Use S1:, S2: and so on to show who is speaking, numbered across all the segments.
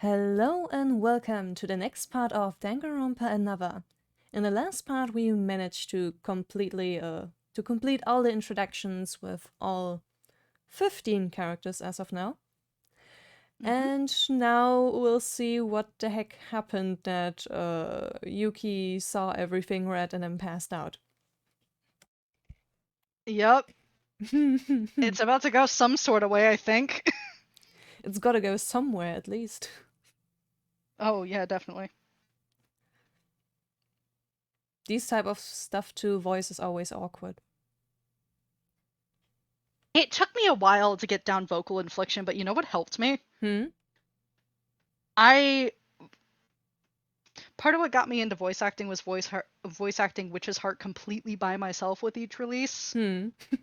S1: Hello and welcome to the next part of Danganronpa Another. In the last part we managed to complete all the introductions with all 15 characters as of now. And now we'll see what the heck happened that Yuki saw everything red and then passed out.
S2: Yep. It's about to go some sort of way, I think.
S1: It's gotta go somewhere at least.
S2: Oh, yeah, definitely.
S1: These type of stuff to voice is always awkward.
S2: It took me a while to get down vocal inflection, but you know what helped me? I Part of what got me into voice acting was voice acting Witch's Heart completely by myself with each release.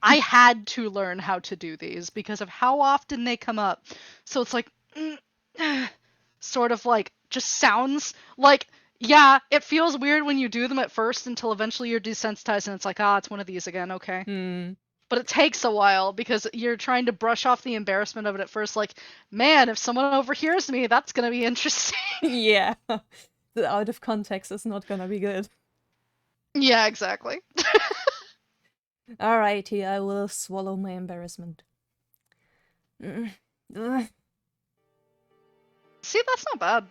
S2: I had to learn how to do these because of how often they come up. So it's like sort of like just sounds like, yeah, it feels weird when you do them at first until eventually you're desensitized and it's like, it's one of these again, okay. But it takes a while because you're trying to brush off the embarrassment of it at first, like, man, if someone overhears me, that's gonna be interesting.
S1: Yeah. The out of context is not gonna be good.
S2: Yeah, exactly.
S1: Alrighty, I will swallow my embarrassment.
S2: See, that's not bad.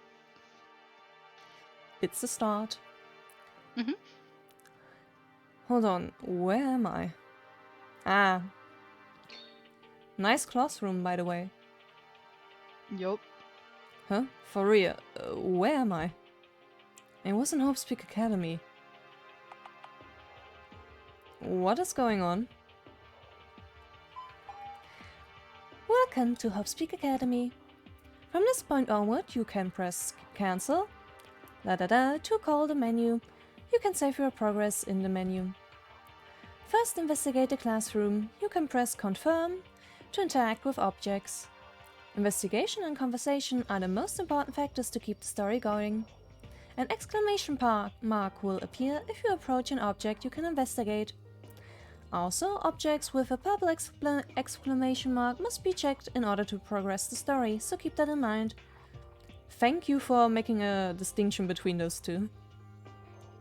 S1: It's a start.
S2: Mhm.
S1: Hold on, where am I? Ah. Nice classroom, by the way.
S2: Yup.
S1: Huh? For real, where am I? I was in Hope's Peak Academy. What is going on? Welcome to Hope's Peak Academy. From this point onward, you can press cancel, to call the menu. You can save your progress in the menu. First, investigate the classroom. You can press confirm to interact with objects. Investigation and conversation are the most important factors to keep the story going. An exclamation mark will appear if you approach an object you can investigate. Also, objects with a purple exclamation mark must be checked in order to progress the story, so keep that in mind. Thank you for making a distinction between those two.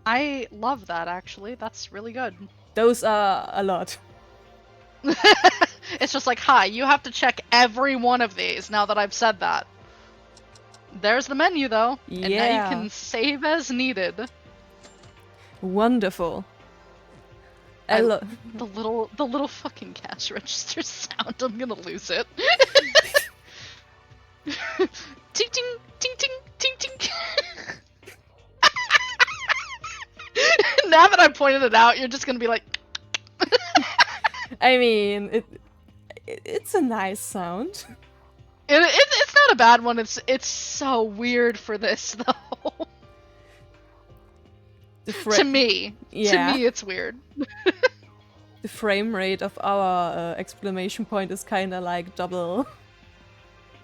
S2: I love that, actually. That's really good.
S1: Those are a lot.
S2: It's just like, hi, you have to check every one of these now that I've said that. There's the menu, though.
S1: Yeah.
S2: And now you can save as needed.
S1: Wonderful.
S2: The little fucking cash register sound. I'm gonna lose it. Ting ting ting ting ting ting. Now that I pointed it out, you're just gonna be like.
S1: I mean, it's a nice sound.
S2: It's not a bad one. It's so weird for this though. To me, it's weird.
S1: The frame rate of our exclamation point is kind of like double.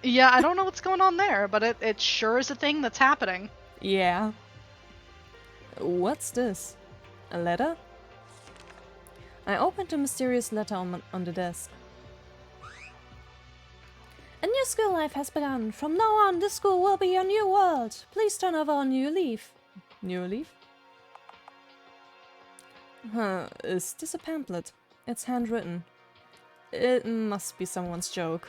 S2: Yeah, I don't know what's going on there, but it sure is a thing that's happening.
S1: Yeah. What's this? A letter? I opened a mysterious letter on the desk. A new school life has begun. From now on, this school will be your new world. Please turn over a new leaf. New leaf? Huh, is this a pamphlet? It's handwritten. It must be someone's joke.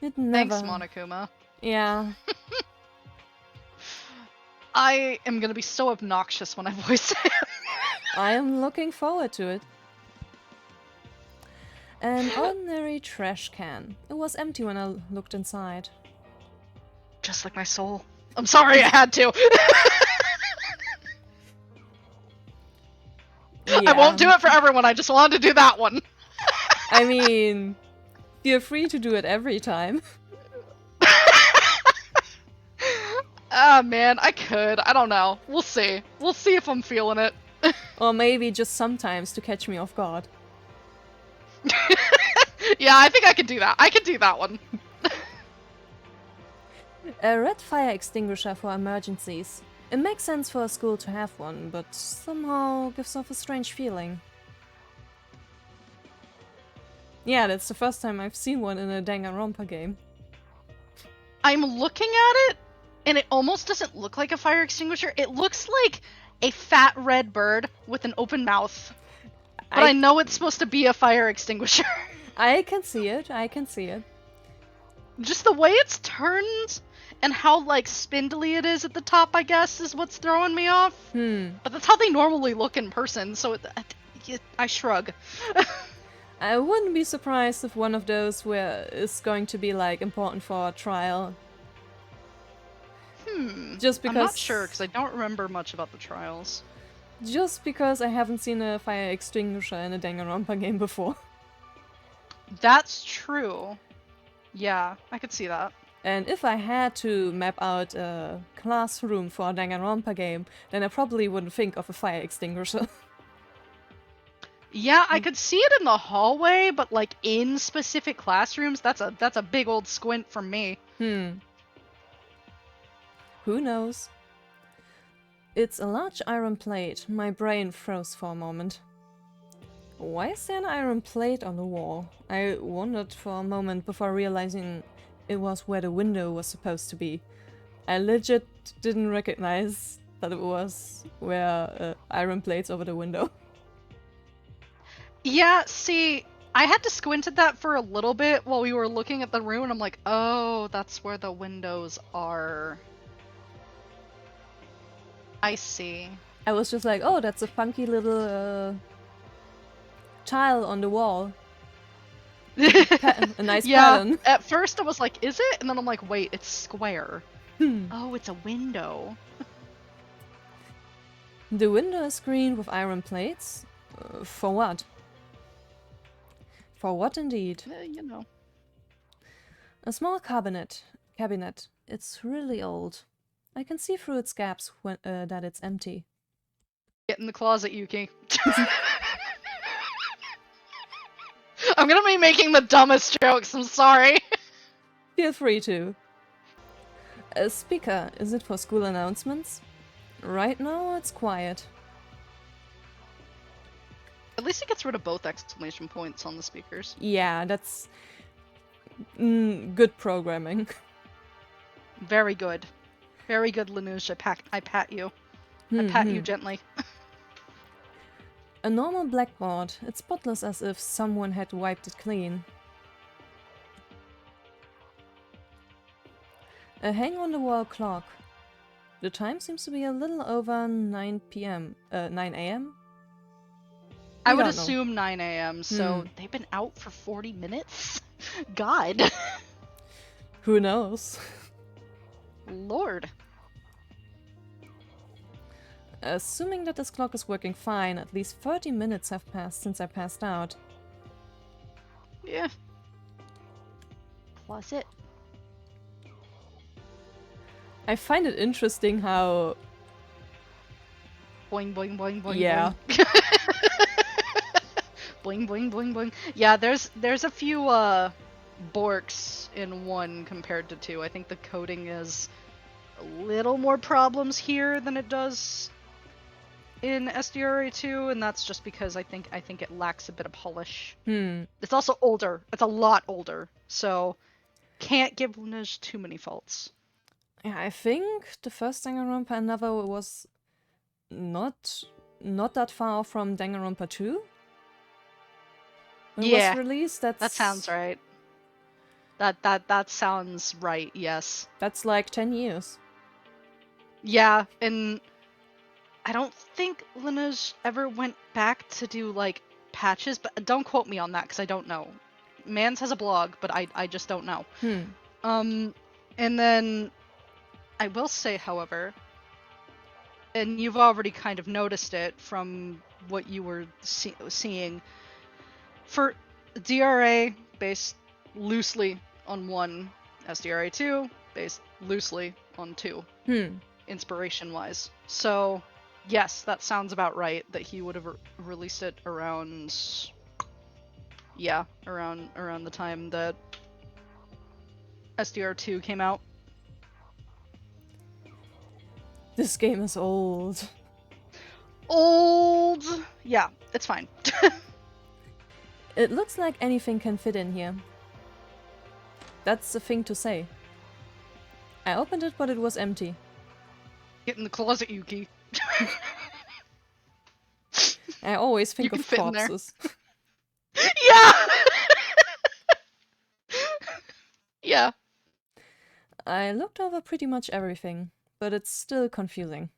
S1: It never...
S2: Thanks, Monokuma.
S1: Yeah.
S2: I am gonna be so obnoxious when I voice it.
S1: I am looking forward to it. An ordinary trash can. It was empty when I looked inside.
S2: Just like my soul. I'm sorry, I had to. Yeah. I won't do it for everyone, I just wanted to do that one.
S1: I mean, feel free to do it every time.
S2: Man, I could. I don't know. We'll see. We'll see if I'm feeling it.
S1: Or maybe just sometimes to catch me off guard.
S2: Yeah, I think I can do that. I can do that one.
S1: A red fire extinguisher for emergencies. It makes sense for a school to have one, but somehow gives off a strange feeling. Yeah, that's the first time I've seen one in a Danganronpa game.
S2: I'm looking at it, and it almost doesn't look like a fire extinguisher. It looks like a fat red bird with an open mouth. But I know it's supposed to be a fire extinguisher.
S1: I can see it. I can see it.
S2: Just the way it's turned and how, like, spindly it is at the top, I guess, is what's throwing me off. But that's how they normally look in person, so I shrug.
S1: I wouldn't be surprised if one of those is going to be, like, important for a trial. Just because...
S2: I'm not sure, because I don't remember much about the trials.
S1: Just because I haven't seen a fire extinguisher in a Danganronpa game before.
S2: That's true. Yeah, I could see that.
S1: And if I had to map out a classroom for a Danganronpa game, then I probably wouldn't think of a fire extinguisher.
S2: Yeah, I could see it in the hallway, but like in specific classrooms, that's a big old squint from me.
S1: Who knows? It's a large iron plate. My brain froze for a moment. Why is there an iron plate on the wall? I wondered for a moment before realizing it was where the window was supposed to be. I legit didn't recognize that it was where iron plates over the window.
S2: Yeah, see, I had to squint at that for a little bit while we were looking at the room, and I'm like, oh, that's where the windows are. I see.
S1: I was just like, oh, that's a funky little tile on the wall. A nice pattern.
S2: At first I was like, is it? And then I'm like, wait, it's square. Oh, it's a window.
S1: The window is screened with iron plates? For what? For what indeed?
S2: You know.
S1: A small cabinet. It's really old. I can see through its gaps when, that it's empty.
S2: Get in the closet, Yuki. I'm gonna be making the dumbest jokes, I'm sorry.
S1: Feel free to. A speaker, is it for school announcements? Right now it's quiet.
S2: At least it gets rid of both exclamation points on the speakers.
S1: Yeah, that's good programming.
S2: Very good. Very good, Lanush. I pat you. I pat you gently.
S1: A normal blackboard. It's spotless as if someone had wiped it clean. A hang-on-the-wall clock. The time seems to be a little over 9 p.m. 9 a.m.?
S2: I would assume 9 a.m., so they've been out for 40 minutes? God.
S1: Who knows?
S2: Lord.
S1: Assuming that this clock is working fine, at least 30 minutes have passed since I passed out.
S2: Yeah. Was it?
S1: I find it interesting how...
S2: Boing, boing, boing, boing,
S1: yeah.
S2: boing. Boing, boing, boing, boing. Yeah, there's a few, borks in 1 compared to 2. I think the coding is a little more problems here than it does in SDRA 2, and that's just because I think it lacks a bit of polish. It's also older. It's a lot older, so can't give Lunej too many faults.
S1: Yeah, I think the first Danganronpa Another was not that far from Danganronpa 2. When it was released, that
S2: sounds right. That sounds right, yes.
S1: That's like 10 years.
S2: Yeah, and I don't think Lunej ever went back to do, like, patches, but don't quote me on that, because I don't know. Mans has a blog, but I just don't know. And then, I will say, however, and you've already kind of noticed it from what you were seeing, for DRA, based loosely on 1, SDRA 2, based loosely on 2, inspiration-wise. So, yes, that sounds about right, that he would have released it around... Yeah, around the time that SDR 2 came out.
S1: This game is old.
S2: Old! Yeah, it's fine.
S1: It looks like anything can fit in here. That's the thing to say. I opened it, but it was empty.
S2: Get in the closet, Yuki.
S1: I always think
S2: You can
S1: of
S2: fit in there.
S1: corpses.
S2: Yeah! Yeah.
S1: I looked over pretty much everything, but it's still confusing.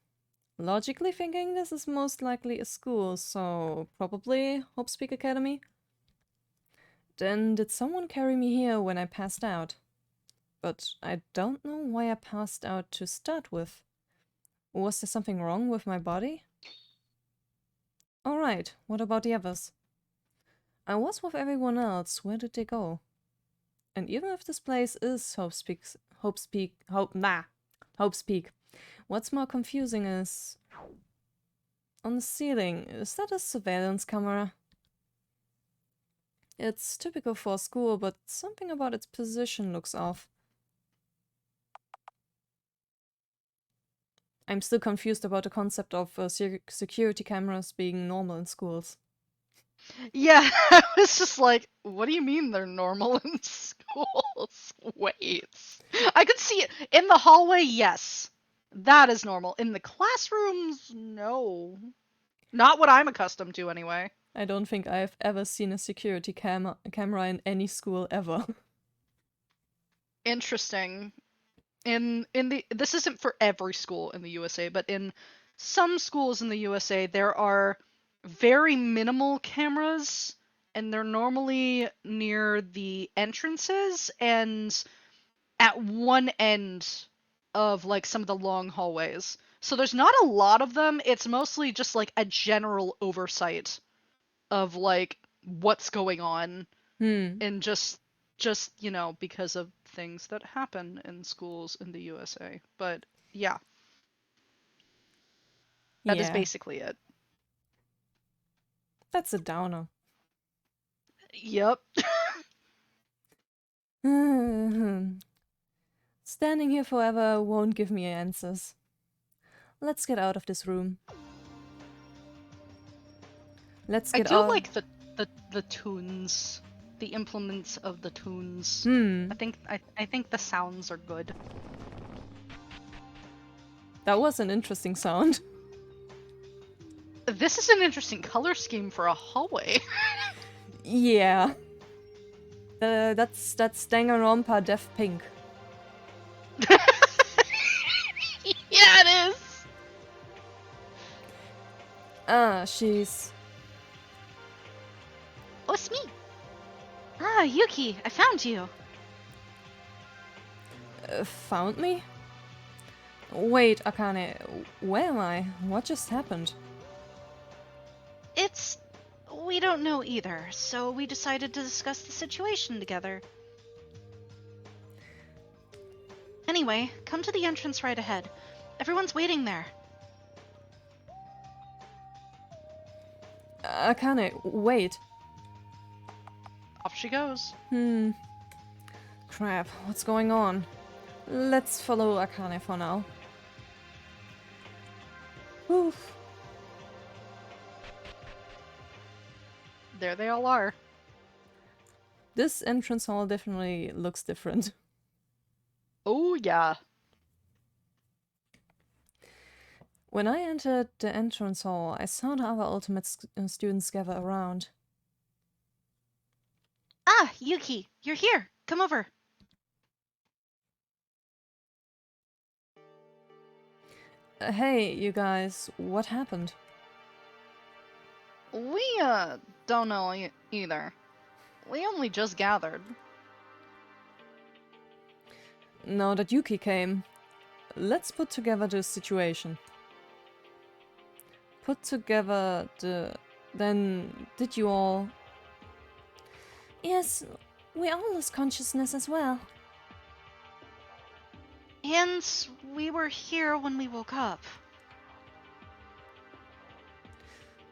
S1: Logically thinking, this is most likely a school, so probably Hopespeak Academy? Then did someone carry me here when I passed out? But I don't know why I passed out to start with. Was there something wrong with my body? Alright, what about the others? I was with everyone else, where did they go? And even if this place is Hopespeak, what's more confusing is... On the ceiling, is that a surveillance camera? It's typical for a school, but something about its position looks off. I'm still confused about the concept of security cameras being normal in schools.
S2: Yeah, I was just like, what do you mean they're normal in schools? Wait. I could see it. In the hallway, yes. That is normal. In the classrooms, no. Not what I'm accustomed to, anyway.
S1: I don't think I've ever seen a security camera in any school ever.
S2: Interesting. This isn't for every school in the USA, but in some schools in the USA there are very minimal cameras, and they're normally near the entrances and at one end of like some of the long hallways. So there's not a lot of them. It's mostly just like a general oversight of like what's going on, and just because of things that happen in schools in the USA. But yeah, that is
S1: Yeah,
S2: basically it.
S1: that's a downer.
S2: Yep.
S1: Standing here forever won't give me answers. Let's get out of this room. Let's
S2: I
S1: get
S2: do
S1: out.
S2: like the tunes, the implements of the tunes. I think the sounds are good.
S1: That was an interesting sound.
S2: This is an interesting color scheme for a hallway.
S1: Yeah. That's Danganronpa Deaf Pink.
S2: Yeah, it is.
S1: She's...
S2: Oh, it's me. Ah, Yuki, I found you.
S1: Found me? Wait, Akane, where am I? What just happened?
S2: We don't know either, so we decided to discuss the situation together. Anyway, come to the entrance right ahead. Everyone's waiting there.
S1: Akane, wait.
S2: Off she goes.
S1: Crap, what's going on? Let's follow Akane for now. Oof.
S2: There they all are.
S1: This entrance hall definitely looks different.
S2: Oh, yeah.
S1: When I entered the entrance hall, I saw the other ultimate students gather around.
S2: Ah, Yuki, you're here. Come over.
S1: Hey, you guys, what happened?
S2: We, don't know either. We only just gathered.
S1: Now that Yuki came, let's put together the situation. Put together the... Then, did you all...
S3: Yes, we all lost consciousness as well.
S2: And we were here when we woke up.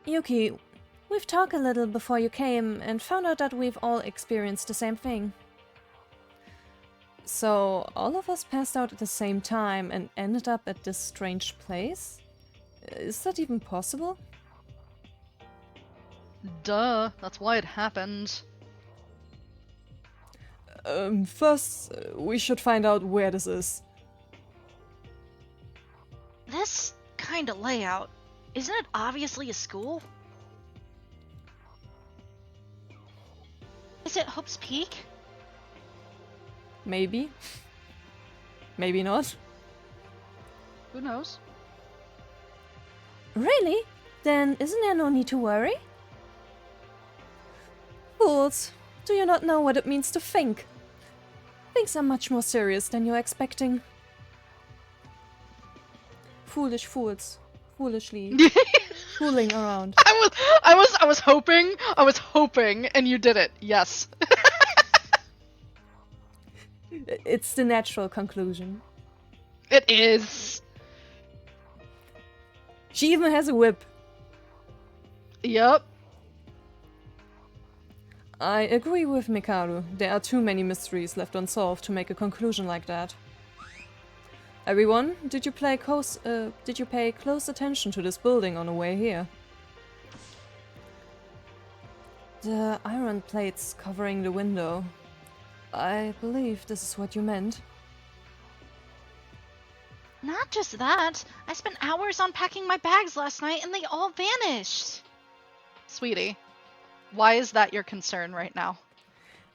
S3: Yuki, we've talked a little before you came and found out that we've all experienced the same thing.
S1: So, all of us passed out at the same time and ended up at this strange place? Is that even possible?
S2: Duh, that's why it happened.
S1: First, we should find out where this is.
S2: This kind of layout, isn't it obviously a school? Is it Hope's Peak?
S1: Maybe. Maybe not.
S2: Who knows?
S3: Really? Then isn't there no need to worry?
S1: Fools! Do you not know what it means to think? Things are much more serious than you're expecting. Foolish fools. Foolishly fooling around.
S2: I was hoping, and you did it. Yes.
S1: It's the natural conclusion.
S2: It is.
S1: She even has a whip.
S2: Yup.
S1: I agree with Mikaru. There are too many mysteries left unsolved to make a conclusion like that. Everyone, did you pay close attention to this building on the way here? The iron plates covering the window. I believe this is what you meant.
S2: Not just that. I spent hours unpacking my bags last night and they all vanished. Sweetie, why is that your concern right now?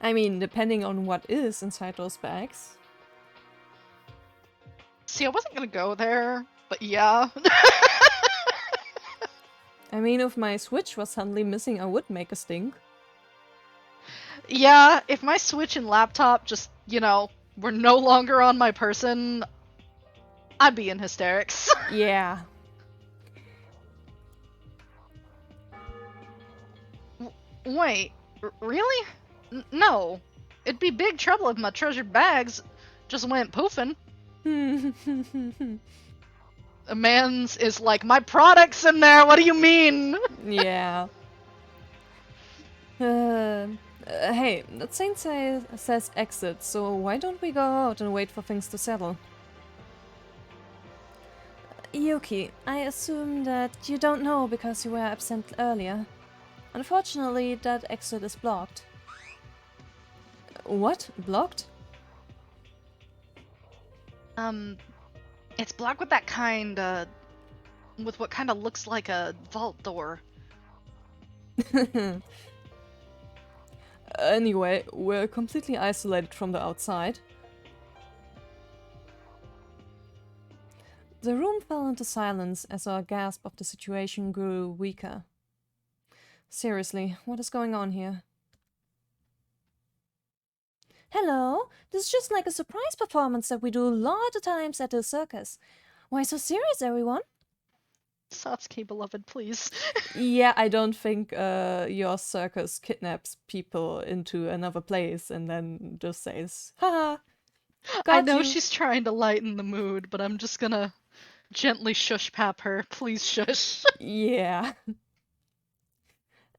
S1: I mean, depending on what is inside those bags.
S2: See, I wasn't gonna go there, but yeah.
S1: I mean, if my Switch was suddenly missing, I would make a stink.
S2: Yeah, if my Switch and laptop just, were no longer on my person, I'd be in hysterics.
S1: Yeah.
S2: Wait, really? No. It'd be big trouble if my treasured bags just went poofing. A man's is like, my product's in there, what do you mean?
S1: Yeah. Hey, that sign says exit, so why don't we go out and wait for things to settle?
S3: Yuki, I assume that you don't know because you were absent earlier. Unfortunately, that exit is blocked.
S1: What? Blocked?
S2: It's blocked with that with what kind of looks like a vault door.
S1: Anyway, we're completely isolated from the outside. The room fell into silence as our grasp of the situation grew weaker. Seriously, what is going on here?
S3: Hello, this is just like a surprise performance that we do a lot of times at the circus. Why so serious, everyone?
S2: Satsuki, beloved, please.
S1: Yeah, I don't think your circus kidnaps people into another place and then just says, haha,
S2: I know she's trying to lighten the mood, but I'm just gonna gently shush pap her. Please shush.
S1: Yeah.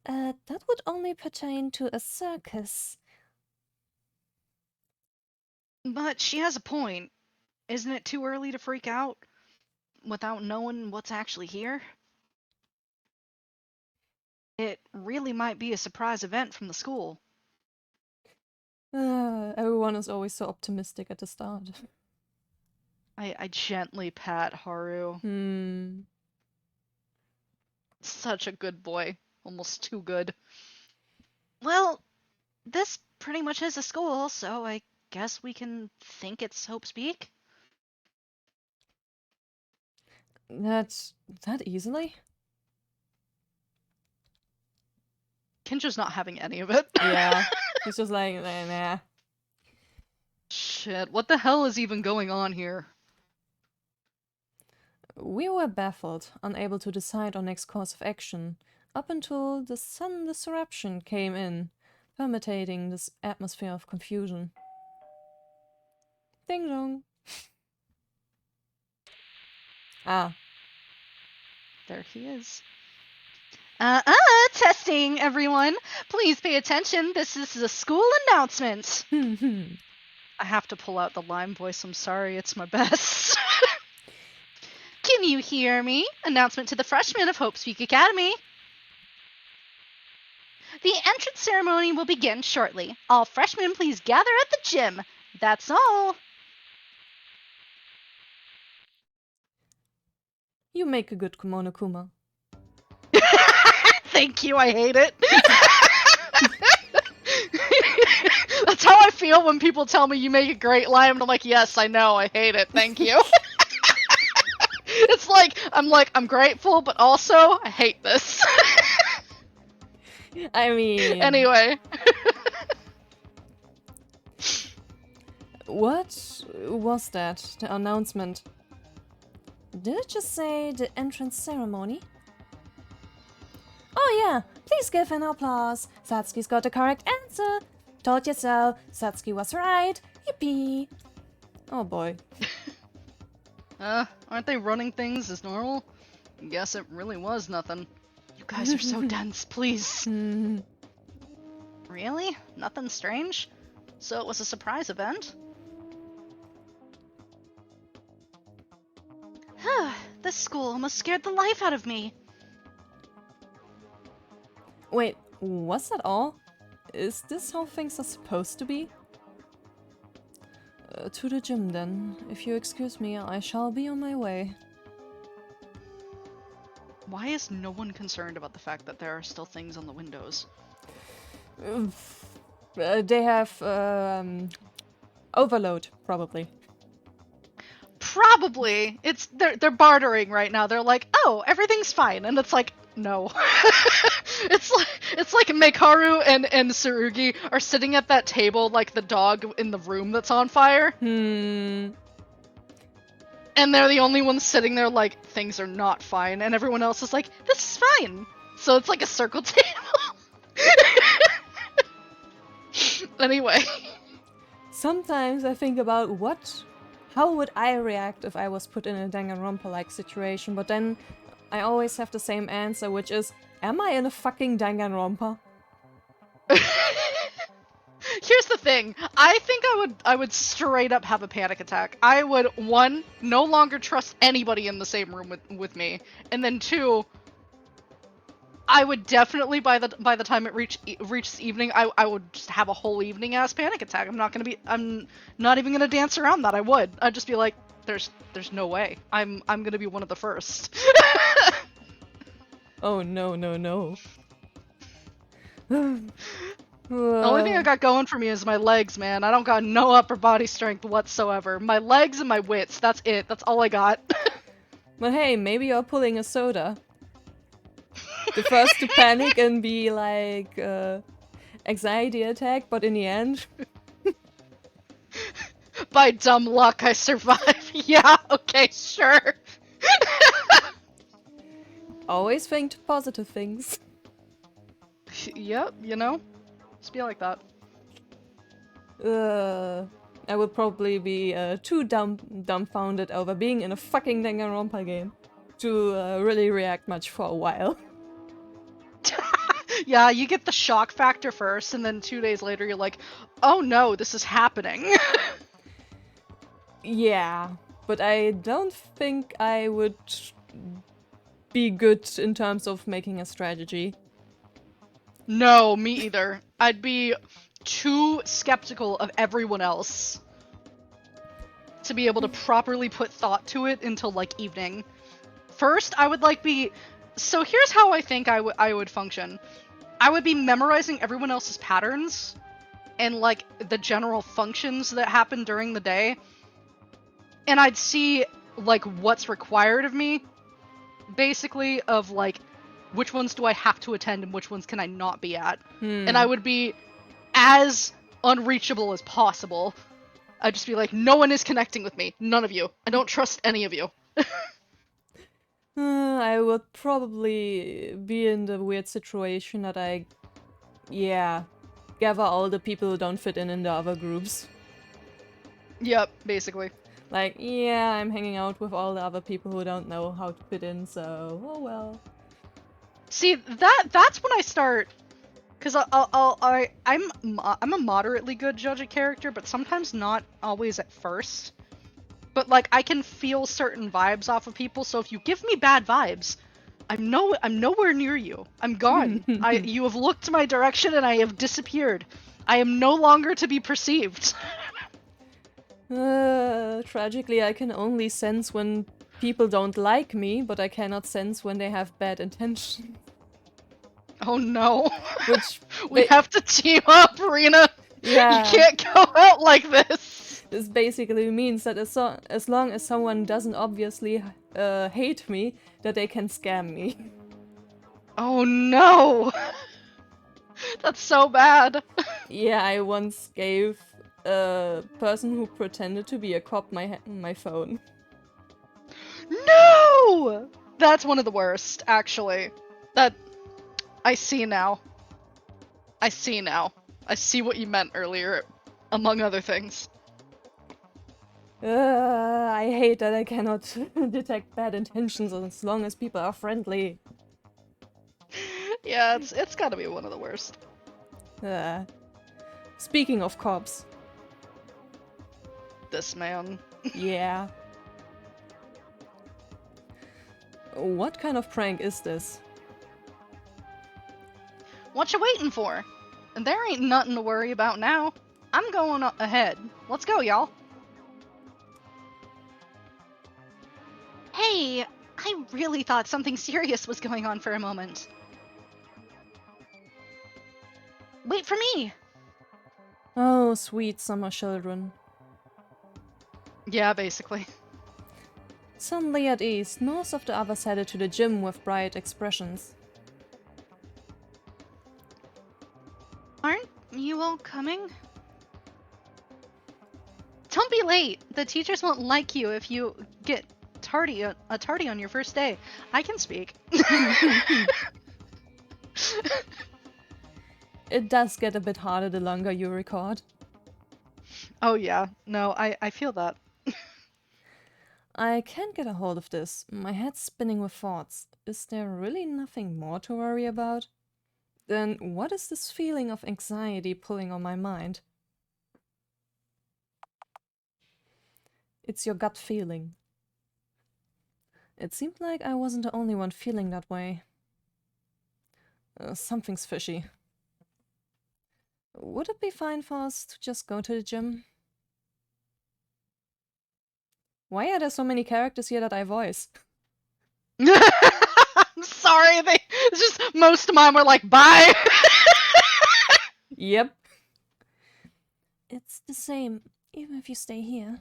S3: That would only pertain to a circus.
S2: But she has a point. Isn't it too early to freak out without knowing what's actually here? It really might be a surprise event from the school.
S1: Everyone is always so optimistic at the start.
S2: I gently pat Haru. Such a good boy. Almost too good. Well, this pretty much is a school, so I guess we can think it's Hope's Peak?
S1: That easily?
S2: Kinjo's not having any of it.
S1: Yeah. He's just like, nah.
S2: Shit, what the hell is even going on here?
S1: We were baffled, unable to decide our next course of action, up until the sudden disruption came in, permeating this atmosphere of confusion. Ding dong. Ah.
S2: There he is. Testing, everyone. Please pay attention. This is a school announcement. I have to pull out the Lime voice. I'm sorry, it's my best. Can you hear me? Announcement to the freshmen of Hope's Peak Academy. The entrance ceremony will begin shortly. All freshmen, please gather at the gym. That's all.
S1: You make a good Monokuma.
S2: Thank you, I hate it. That's how I feel when people tell me you make a great line, and I'm like, yes, I know, I hate it, thank you. It's like, I'm grateful, but also, I hate this.
S1: I mean...
S2: Anyway.
S1: What was that, the announcement? Did it just say the entrance ceremony? Oh yeah, please give an applause. Satsuki's got the correct answer. Told you so. Satsuki was right. Yippee. Oh boy.
S2: Aren't they running things as normal? Guess it really was nothing. You guys are so dense, please. Really? Nothing strange? So it was a surprise event? This school almost scared the life out of me.
S1: Wait, was that all? Is this how things are supposed to be? To the gym then. If you excuse me, I shall be on my way.
S2: Why is no one concerned about the fact that there are still things on the windows?
S1: They have overload, probably.
S2: Probably. They're bartering right now. They're like, oh, everything's fine, and it's like, no. it's like Mekaru and Tsurugi are sitting at that table like the dog in the room that's on fire.
S1: Hmm.
S2: And they're the only ones sitting there like, things are not fine, and everyone else is like, this is fine. So it's like a circle table. Anyway.
S1: Sometimes I think about how would I react if I was put in a Danganronpa-like situation, but then I always have the same answer, which is, am I in a fucking Danganronpa?
S2: Here's the thing. I think I would straight up have a panic attack. I would, one, no longer trust anybody in the same room with me, and then two, I would definitely by the time it reaches evening, I would just have a whole evening ass panic attack. I'm not even gonna dance around that. I'd just be like, there's no way. I'm gonna be one of the first.
S1: Oh no.
S2: The only thing I got going for me is my legs, man. I don't got no upper body strength whatsoever. My legs and my wits, that's it. That's all I got.
S1: But hey, maybe you're pulling a soda. The first to panic and be like, anxiety attack, but in the end...
S2: By dumb luck, I survive. Yeah, okay, sure.
S1: Always think positive things.
S2: Yep, you know? Just be like that.
S1: I would probably be too dumbfounded over being in a fucking Danganronpa game to really react much for a while.
S2: Yeah, you get the shock factor first, and then 2 days later you're like, oh no, this is happening.
S1: Yeah, but I don't think I would be good in terms of making a strategy.
S2: No, me either. I'd be too skeptical of everyone else to be able to properly put thought to it until like evening. First, I would like be... So here's how I think I would function. I would be memorizing everyone else's patterns and like the general functions that happen during the day. And I'd see like what's required of me, basically, of like which ones do I have to attend and which ones can I not be at. And I would be as unreachable as possible. I'd just be like, no one is connecting with me. None of you. I don't trust any of you.
S1: I would probably be in the weird situation that gather all the people who don't fit in the other groups.
S2: Yep, basically.
S1: Like, yeah, I'm hanging out with all the other people who don't know how to fit in, so, oh well.
S2: See, that's when I start, because I'm a moderately good judge of character, but sometimes not always at first. But like I can feel certain vibes off of people, so if you give me bad vibes, I'm nowhere near you. I'm gone. You have looked my direction and I have disappeared. I am no longer to be perceived.
S1: Tragically, I can only sense when
S3: People don't like me, but I cannot sense when they have bad intentions.
S2: Oh no.
S3: Which
S2: we have to team up, Rina.
S3: Yeah.
S2: You can't go out like this.
S3: This basically means that as long as someone doesn't obviously hate me, that they can scam me.
S2: Oh no. That's so bad.
S3: Yeah, I once gave a person who pretended to be a cop my phone.
S2: No! That's one of the worst, actually. I see now. I see now. I see what you meant earlier, among other things.
S3: I hate that I cannot detect bad intentions as long as people are friendly.
S2: Yeah, it's gotta be one of the worst.
S3: Speaking of cops.
S2: This man.
S3: Yeah. What kind of prank is this?
S2: What you waiting for? And there ain't nothing to worry about now. I'm going ahead. Let's go, y'all. Hey, I really thought something serious was going on for a moment. Wait for me!
S3: Oh, sweet summer children.
S2: Yeah, basically.
S3: Suddenly at ease, most of the others headed to the gym with bright expressions.
S2: Aren't you all coming? Don't be late! The teachers won't like you if you get tardy on your first day. I can speak.
S3: It does get a bit harder the longer you record.
S2: Oh yeah, no, I feel that.
S3: I can't get a hold of this. My head's spinning with thoughts. Is there really nothing more to worry about? Then what is this feeling of anxiety pulling on my mind? It's your gut feeling. It seemed like I wasn't the only one feeling that way. Something's fishy. Would it be fine for us to just go to the gym? Why are there so many characters here that I voice?
S2: I'm sorry, it's just most of mine were like, bye!
S3: Yep. It's the same, even if you stay here.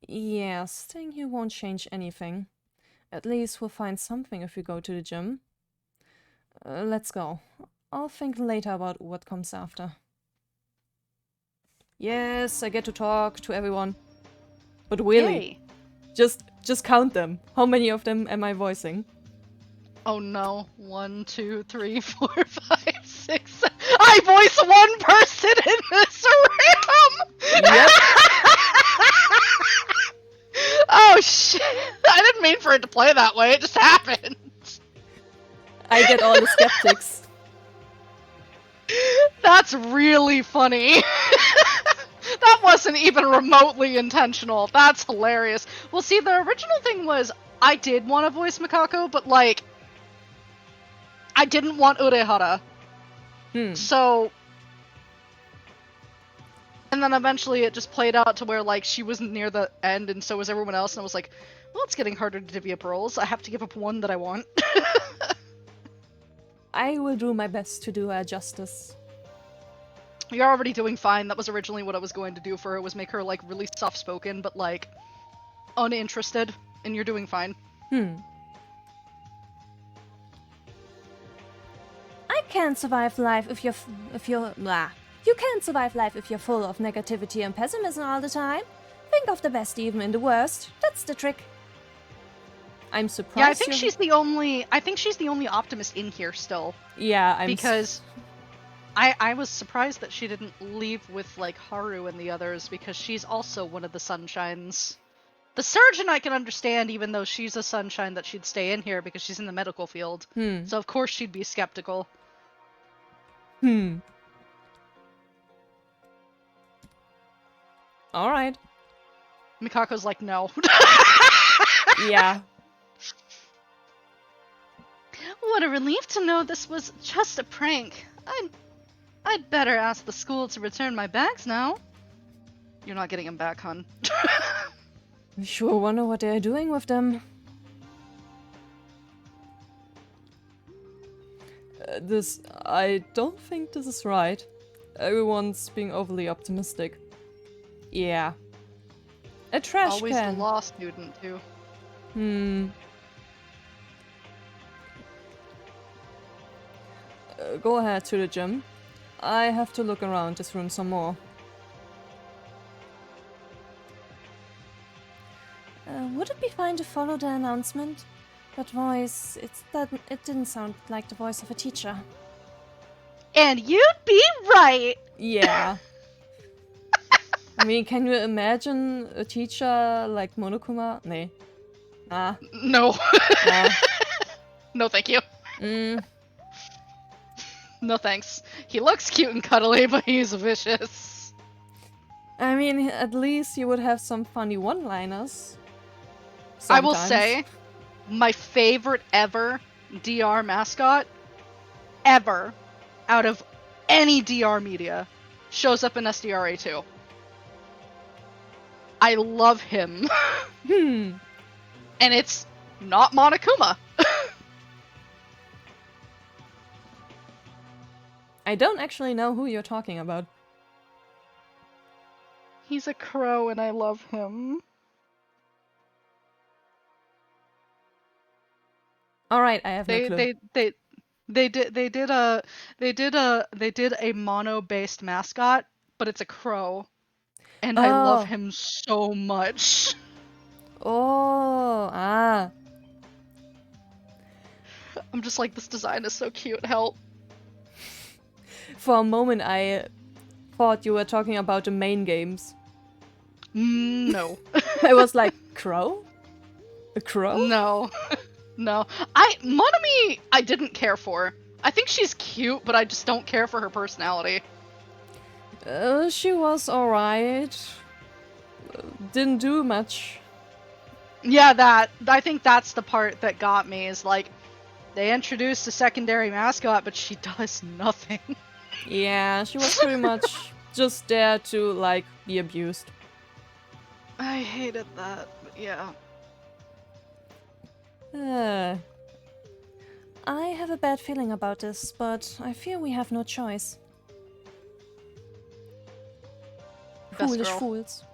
S3: Yeah, staying here won't change anything. At least we'll find something if we go to the gym. Let's go. I'll think later about what comes after. Yes, I get to talk to everyone. But really, just count them. How many of them am I voicing?
S2: Oh no. 1, 2, 3, 4, 5, 6, 7. I voice one person in this room!
S3: Yep.
S2: Oh shit! I didn't mean for it to play that way, it just happened!
S3: I get all the skeptics.
S2: That's really funny! That wasn't even remotely intentional. That's hilarious. Well, see, the original thing was I did want to voice Mikako, but like I didn't want Urehara. So and then eventually it just played out to where like she was near the end and so was everyone else, and I was like, well, it's getting harder to divvy up roles. I have to give up one that I want.
S3: I will do my best to do her justice.
S2: You're already doing fine. That was originally what I was going to do for her, was make her like really soft-spoken but like uninterested, and you're doing fine.
S3: I can't survive life if you're blah. You can't survive life if you're full of negativity and pessimism all the time. Think of the best even in the worst. That's the trick. I'm surprised.
S2: Yeah, I think she's the only optimist in here still.
S3: Yeah,
S2: because I was surprised that she didn't leave with like Haru and the others, because she's also one of the sunshines. The surgeon I can understand, even though she's a sunshine, that she'd stay in here because she's in the medical field. So of course she'd be skeptical.
S3: Alright.
S2: Mikako's like, no.
S3: Yeah.
S2: What a relief to know this was just a prank. I'd better ask the school to return my bags now. You're not getting them back, hon.
S1: I sure wonder what they're doing with them. I don't think this is right. Everyone's being overly optimistic. Yeah. A trash
S2: Always
S1: can.
S2: the law student, too.
S1: Go ahead to the gym. I have to look around this room some more. Would it be fine to follow the announcement? That voice, it didn't sound like the voice of a teacher.
S2: And you'd be right!
S1: Yeah. I mean, can you imagine a teacher like Monokuma? Nee. Nah.
S2: No.
S1: Nah.
S2: No, thank you.
S1: Mm.
S2: No thanks. He looks cute and cuddly, but he's vicious.
S1: I mean, at least you would have some funny one-liners.
S2: I will
S1: Sometimes.
S2: say, my favorite ever DR mascot, ever, out of any DR media, shows up in SDRA 2. I love him. And it's not Monokuma.
S1: I don't actually know who you're talking about.
S2: He's a crow and I love him.
S1: Alright, I have no clue.
S2: They did a mono-based mascot, but it's a crow. And I love him so much.
S1: Oh, ah.
S2: I'm just like, this design is so cute, help.
S1: For a moment I thought you were talking about the main games.
S2: No.
S1: I was like, crow? A crow?
S2: No. No. Monami, I didn't care for. I think she's cute, but I just don't care for her personality.
S1: She was alright. Didn't do much.
S2: Yeah, I think that's the part that got me, is like, they introduced a secondary mascot, but she does nothing.
S1: Yeah, she was pretty much just there to, like, be abused.
S2: I hated that, but yeah.
S3: I have a bad feeling about this, but I fear we have no choice.
S2: Best
S3: Foolish
S2: girl.
S3: fools.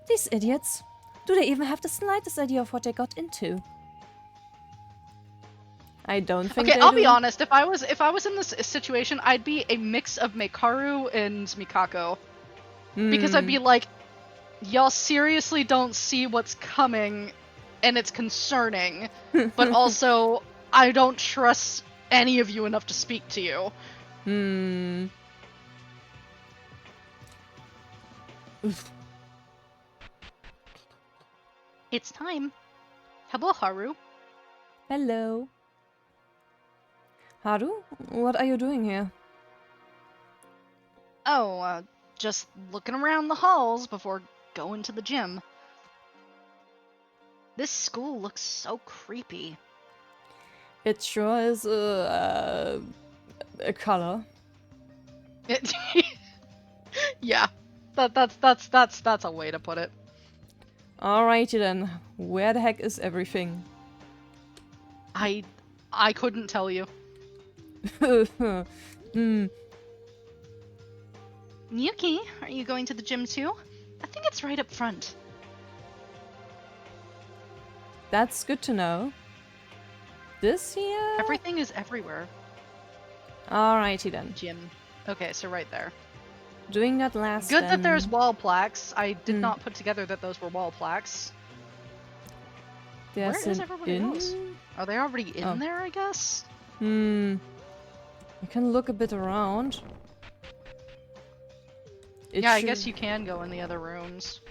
S3: These idiots. Do they even have the slightest idea of what they got into?
S1: I don't think
S2: Okay,
S1: they
S2: I'll
S1: do.
S2: be honest. If I was in this situation, I'd be a mix of Mekaru and Mikako, because I'd be like, y'all seriously don't see what's coming, and it's concerning. But also, I don't trust any of you enough to speak to you. It's time. Hello, Haru.
S1: Hello. Haru, what are you doing here?
S2: Oh, just looking around the halls before going to the gym. This school looks so creepy.
S1: It sure is a color.
S2: Yeah, that's a way to put it.
S1: Alrighty then. Where the heck is everything?
S2: I couldn't tell you. Miyuki, are you going to the gym too? I think it's right up front.
S1: That's good to know. This here?
S2: Everything is everywhere.
S1: Alrighty then.
S2: Gym. Okay, so right there.
S1: Doing that last
S2: Good
S1: then.
S2: that there's wall plaques. I did not put together that those were wall plaques.
S1: There's
S2: Where is
S1: an
S2: everybody
S1: inn?
S2: else? Are they already in there, I guess?
S1: You can look a bit around.
S2: Yeah, I guess you can go in the other rooms.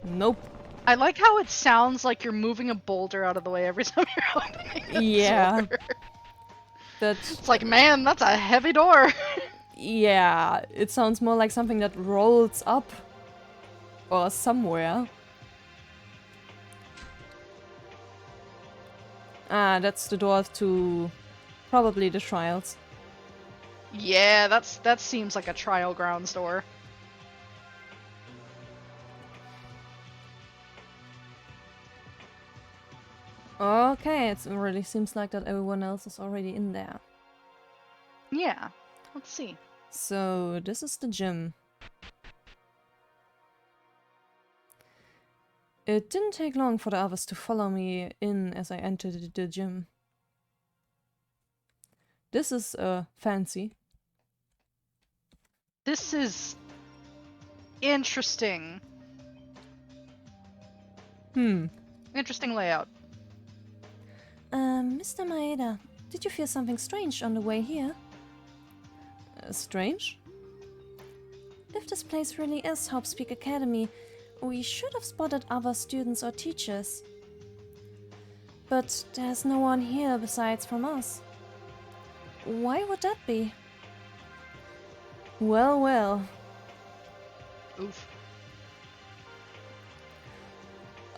S1: Nope.
S2: I like how it sounds like you're moving a boulder out of the way every time you're opening a
S1: Yeah.
S2: door.
S1: That's...
S2: It's like, man, that's a heavy door.
S1: Yeah, it sounds more like something that rolls up. Or somewhere. Ah, that's the door to probably the trials.
S2: Yeah, that seems like a trial ground store.
S1: Okay, it really seems like that everyone else is already in there.
S2: Yeah, let's see.
S1: So, this is the gym. It didn't take long for the others to follow me in as I entered the gym. This is fancy.
S2: This is interesting. Interesting layout.
S3: Mr. Maeda, did you feel something strange on the way here?
S1: Strange?
S3: If this place really is Hope's Peak Academy, we should have spotted other students or teachers. But there's no one here besides from us. Why would that be?
S1: Well, well.
S2: Oof.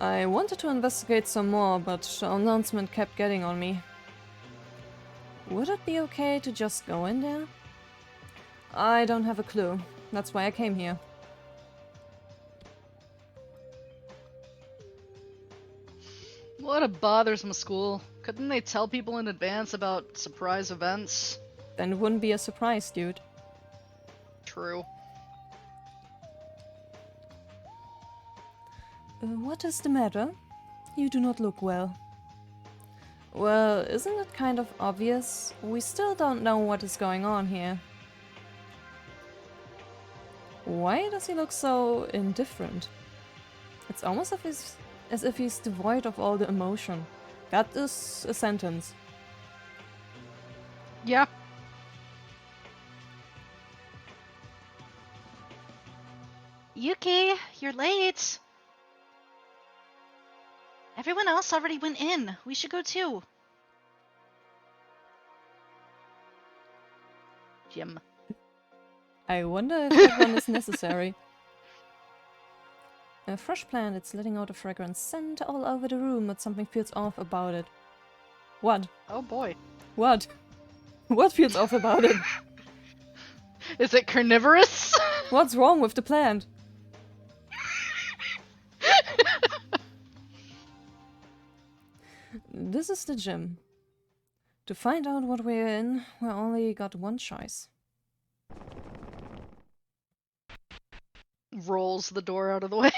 S1: I wanted to investigate some more, but the announcement kept getting on me. Would it be okay to just go in there? I don't have a clue. That's why I came here.
S2: What a bothersome school. Couldn't they tell people in advance about surprise events?
S1: Then it wouldn't be a surprise, dude.
S2: True.
S1: What is the matter? You do not look well. Well, isn't it kind of obvious? We still don't know what is going on here. Why does he look so indifferent? It's almost as if he's devoid of all the emotion. That is a sentence.
S2: Yeah.
S4: Yuki, you're late. Everyone else already went in. We should go too.
S2: Jim.
S1: I wonder if that one is necessary. A fresh plant, it's letting out a fragrant scent all over the room, but something feels off about it. What?
S2: Oh boy.
S1: What? What feels off about it?
S2: Is it carnivorous?
S1: What's wrong with the plant? This is the gym. To find out what we're in, we only got one choice.
S2: Rolls the door out of the way.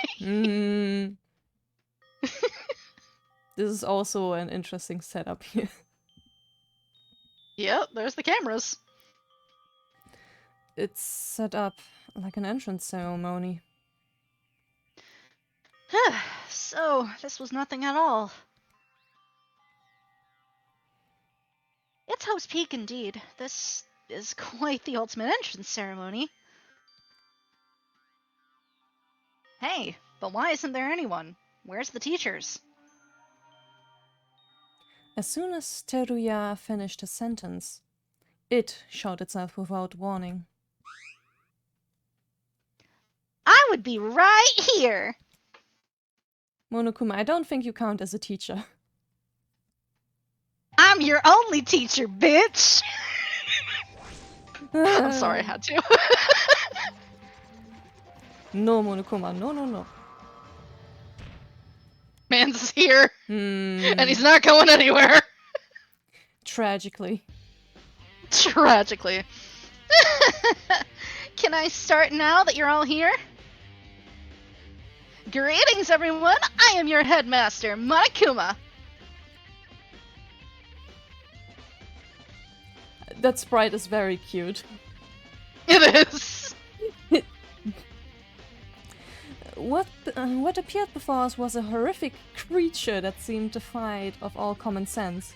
S1: This is also an interesting setup here.
S2: Yep, there's the cameras.
S1: It's set up like an entrance ceremony.
S4: So, this was nothing at all. It's Hope's Peak indeed. This is quite the ultimate entrance ceremony. Hey, but why isn't there anyone? Where's the teachers?
S1: As soon as Teruya finished his sentence, it showed itself without warning.
S4: I would be right here!
S1: Monokuma, I don't think you count as a teacher.
S4: I'm your only teacher, bitch!
S2: I'm sorry, I had to.
S1: No, Monokuma, no, no, no.
S2: Man's here, and he's not going anywhere.
S1: Tragically.
S2: Tragically.
S4: Can I start now that you're all here? Greetings, everyone! I am your headmaster, Monokuma!
S1: That sprite is very cute.
S2: It is.
S1: What appeared before us was a horrific creature that seemed defied of all common sense.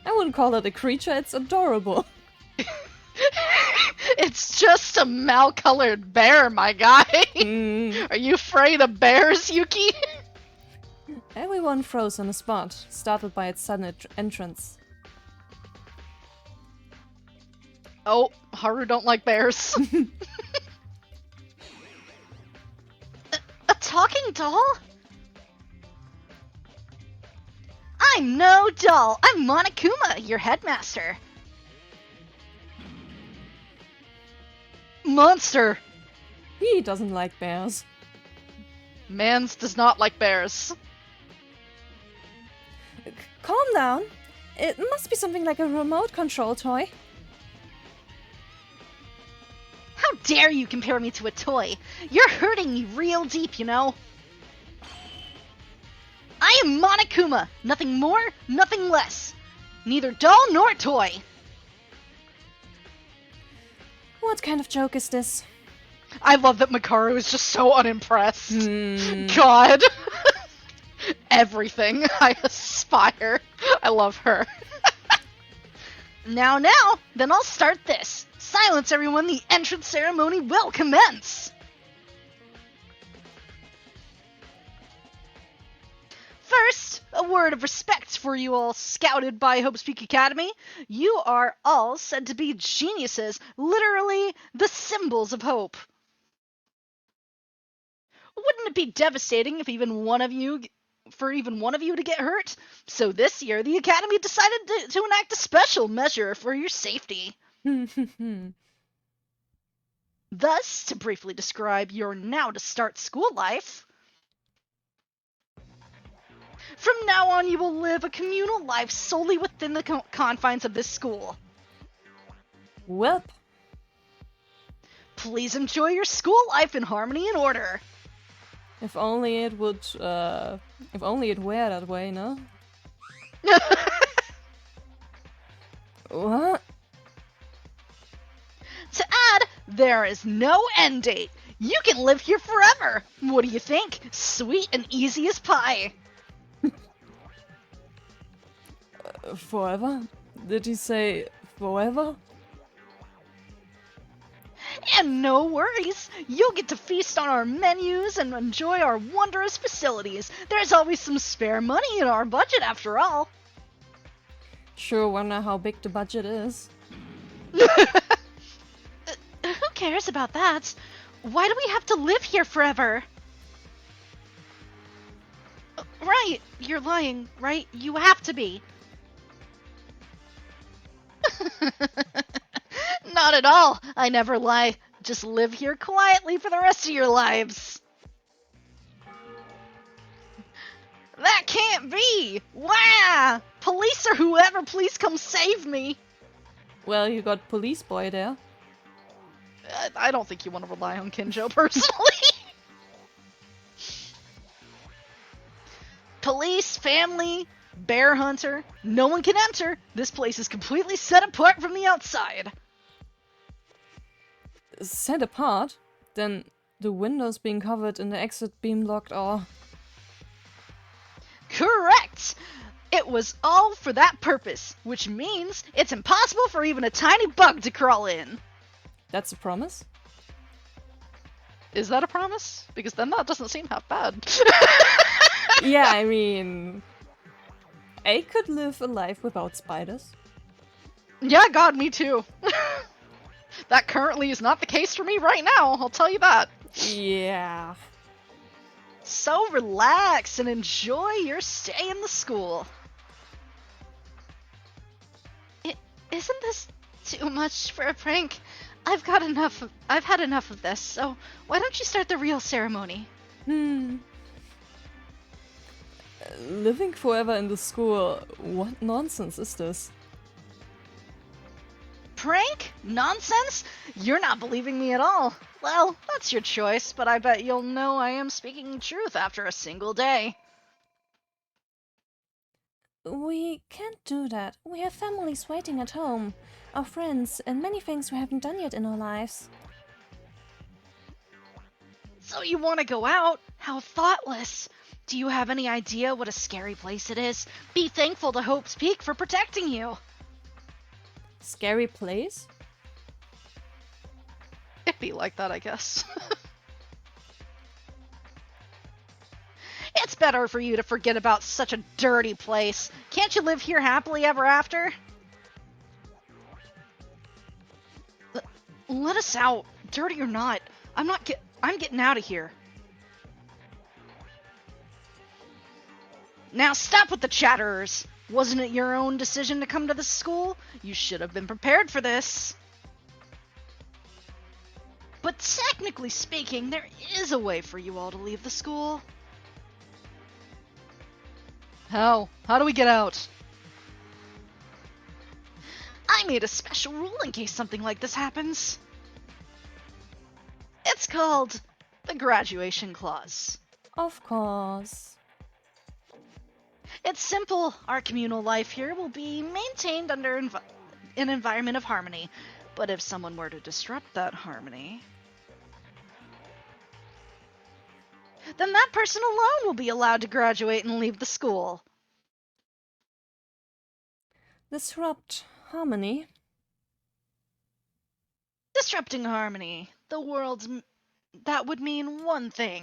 S1: I wouldn't call it a creature, it's adorable.
S2: It's just a mal-colored bear, my guy. Are you afraid of bears, Yuki?
S1: Everyone froze on the spot, startled by its sudden entrance.
S2: Oh, Haru don't like bears.
S4: A talking doll? I'm no doll! I'm Monokuma, your headmaster!
S2: monster!
S1: He doesn't like bears.
S2: Mans does not like bears.
S1: Calm down. It must be something like a remote control toy.
S4: How dare you compare me to a toy? You're hurting me real deep, you know? I am Monokuma! Nothing more, nothing less. Neither doll nor toy.
S1: What kind of joke is this?
S2: I love that Makaru is just so unimpressed. God. Everything I aspire. I love her.
S4: Now, then I'll start this. Silence, everyone, the entrance ceremony will commence! First, a word of respect for you all scouted by Hope's Peak Academy. You are all said to be geniuses, literally the symbols of hope. Wouldn't it be devastating if even one of you to get hurt? So this year, the Academy decided to enact a special measure for your safety. Thus, to briefly describe your now-to-start school life, from now on you will live a communal life solely within the confines of this school.
S1: Welp.
S4: Please enjoy your school life in harmony and order.
S1: If only it would, if only it were that way, no? What?
S4: To add, there is no end date. You can live here forever. What do you think? Sweet and easy as pie.
S1: Forever? Did he say forever?
S4: And no worries, you'll get to feast on our menus and enjoy our wondrous facilities. There's always some spare money in our budget after all.
S1: Sure wonder how big the budget is.
S4: Who cares about that? Why do we have to live here forever? Right, you're lying, right? You have to be. Not at all. I never lie. Just live here quietly for the rest of your lives. That can't be! Wow! Police or whoever, please come save me!
S1: Well, you got police boy there.
S2: I don't think you want to rely on Kinjo personally.
S4: Police, family, bear hunter, no one can enter. This place is completely set apart from the outside.
S1: Set apart? Then the windows being covered and the exit beam locked are...
S4: Correct! It was all for that purpose, which means it's impossible for even a tiny bug to crawl in.
S1: That's a promise?
S2: Is that a promise? Because then that doesn't seem half bad.
S1: Yeah, I mean... I could live a life without spiders.
S2: Yeah, God, me too. That currently is not the case for me right now, I'll tell you that.
S1: Yeah.
S4: So relax and enjoy your stay in the school. Isn't this too much for a prank? I've had enough of this, so why don't you start the real ceremony?
S1: Living forever in the school, what nonsense is this?
S4: Prank? Nonsense? You're not believing me at all. Well, that's your choice, but I bet you'll know I am speaking the truth after a single day.
S3: We can't do that. We have families waiting at home, our friends, and many things we haven't done yet in our lives.
S4: So you want to go out? How thoughtless. Do you have any idea what a scary place it is? Be thankful to Hope's Peak for protecting you.
S1: Scary place?
S2: It'd be like that, I guess.
S4: It's better for you to forget about such a dirty place. Can't you live here happily ever after? Let us out, dirty or not. I'm getting out of here. Now stop with the chatterers. Wasn't it your own decision to come to the school? You should have been prepared for this. But technically speaking, there is a way for you all to leave the school.
S2: How? How do we get out?
S4: I made a special rule in case something like this happens. It's called the graduation clause.
S1: Of course.
S4: It's simple. Our communal life here will be maintained under an environment of harmony. But if someone were to disrupt that harmony, then that person alone will be allowed to graduate and leave the school.
S1: Disrupt harmony?
S4: Disrupting harmony. The world's... that would mean one thing.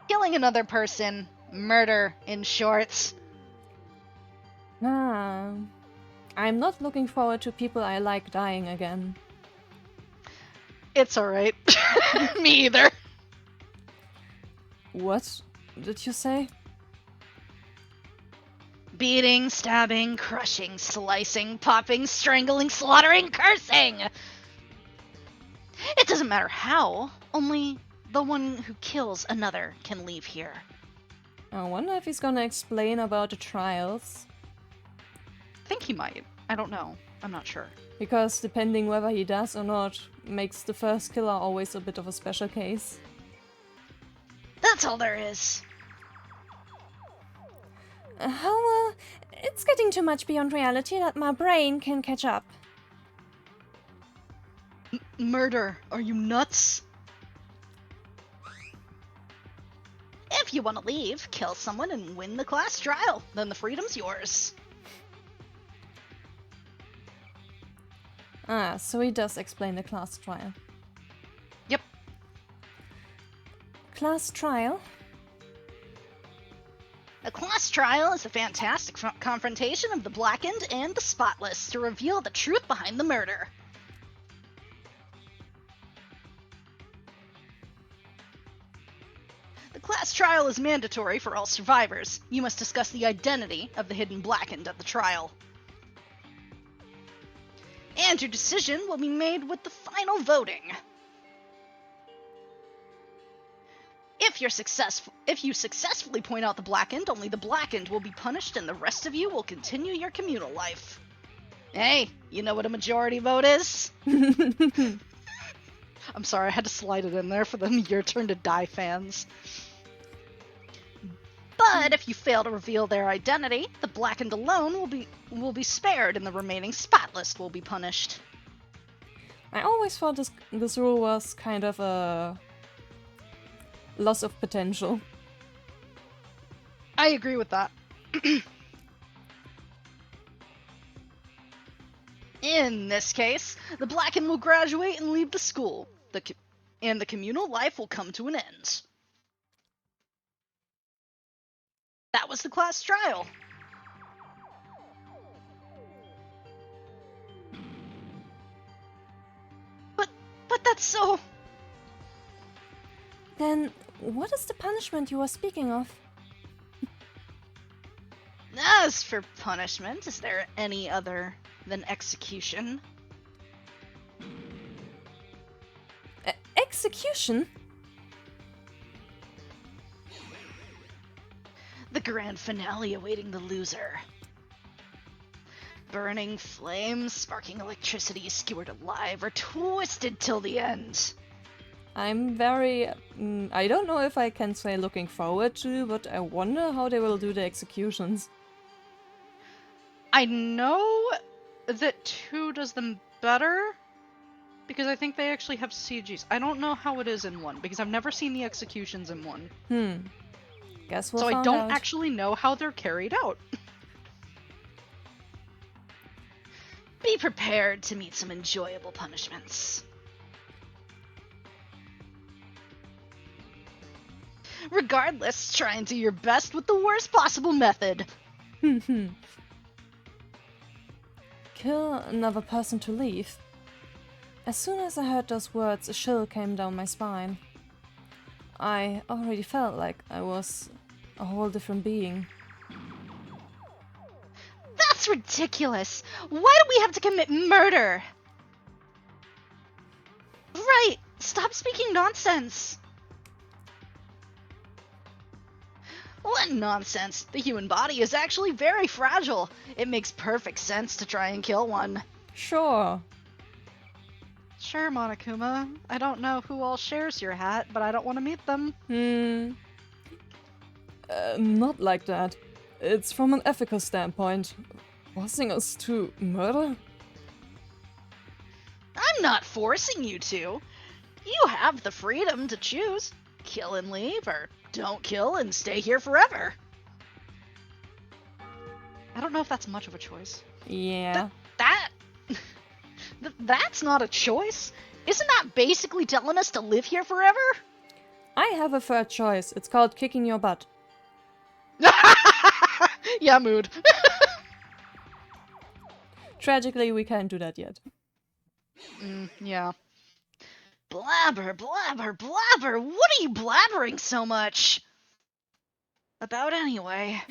S4: Killing another person. Murder, in short.
S1: Ah. I'm not looking forward to people I like dying again.
S2: It's alright.
S4: Me either.
S1: What did you say?
S4: Beating, stabbing, crushing, slicing, popping, strangling, slaughtering, cursing! It doesn't matter how, only the one who kills another can leave here.
S1: I wonder if he's gonna explain about the trials.
S2: I think he might. I don't know. I'm not sure.
S1: Because depending whether he does or not, makes the first killer always a bit of a special case.
S4: That's all there is.
S3: It's getting too much beyond reality that my brain can catch up.
S2: Murder. Are you nuts?
S4: If you want to leave, kill someone and win the class trial. Then the freedom's yours.
S1: Ah, so he does explain the class trial.
S2: Yep.
S1: Class trial?
S4: A class trial is a fantastic confrontation of the blackened and the spotless to reveal the truth behind the murder. The class trial is mandatory for all survivors. You must discuss the identity of the hidden blackened at the trial. And your decision will be made with the final voting. If you successfully point out the blackened, only the blackened will be punished and the rest of you will continue your communal life. Hey, you know what a majority vote is?
S2: I'm sorry, I had to slide it in there for the Your Turn to Die fans.
S4: But if you fail to reveal their identity, the blackened alone will be spared and the remaining spotless will be punished.
S1: I always thought this rule was kind of a loss of potential.
S2: I agree with that.
S4: In this case, the blackened will graduate and leave the school, and the communal life will come to an end. That was the class trial. But that's so...
S3: Then, what is the punishment you were speaking of?
S4: As for punishment, is there any other than execution?
S3: Execution?
S4: The grand finale awaiting the loser. Burning flames, sparking electricity, skewered alive, or twisted till the end.
S1: I'm very... I don't know if I can say looking forward to, but I wonder how they will do the executions.
S2: I know that 2 does them better, because I think they actually have CGs. I don't know how it is in 1, because I've never seen the executions in 1.
S1: Guess we'll
S2: So I
S1: find
S2: don't
S1: out.
S2: actually know how they're carried out.
S4: Be prepared to meet some enjoyable punishments. Regardless, try and do your best with the worst possible method.
S1: Kill another person to leave. As soon as I heard those words, a chill came down my spine. I already felt like I was a whole different being.
S4: That's ridiculous! Why do we have to commit murder? Right! Stop speaking nonsense! What nonsense! The human body is actually very fragile. It makes perfect sense to try and kill one.
S1: Sure.
S2: Sure, Monokuma. I don't know who all shares your hat, but I don't want to meet them.
S1: Not like that. It's from an ethical standpoint. Forcing us to murder?
S4: I'm not forcing you to. You have the freedom to choose. Kill and leave, or don't kill and stay here forever.
S2: I don't know if that's much of a choice.
S1: Yeah.
S4: That's not a choice. Isn't that basically telling us to live here forever?
S1: I have a third choice. It's called kicking your butt.
S2: Yeah, mood.
S1: Tragically, we can't do that yet.
S2: Yeah.
S4: Blabber, blabber, blabber! What are you blabbering so much? About anyway.